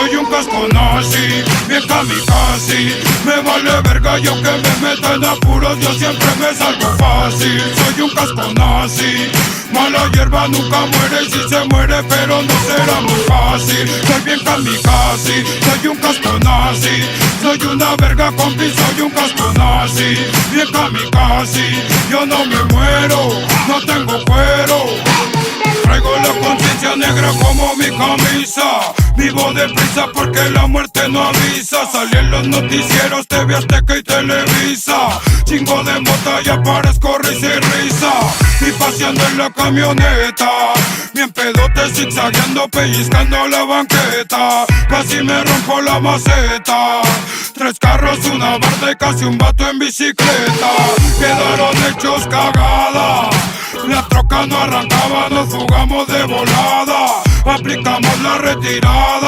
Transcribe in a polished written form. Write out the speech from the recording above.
Soy un casco nazi, bien kamikaze. Me vale verga yo que me meta en apuros, yo siempre me salgo fácil. Soy un casco nazi, mala hierba nunca muere, y si se muere pero no será muy fácil. Soy bien kamikaze, soy un casco nazi. Soy una verga compi, soy un casco nazi. Bien kamikaze, yo no me muero, no tengo cuero. Traigo la conciencia negra como mi camisa. Vivo deprisa porque la muerte no avisa. Salí en los noticieros, TV Azteca y Televisa. Chingo de mota y aparezco risa y risa. Y paseando en la camioneta, bien pedote zigzagueando, pellizcando la banqueta. Casi me rompo la maceta. 3 carros, una barda y casi un vato en bicicleta. Quedaron hechos cagada. La troca no arrancaba, nos fugamos de volada. Aplicamos la retirada.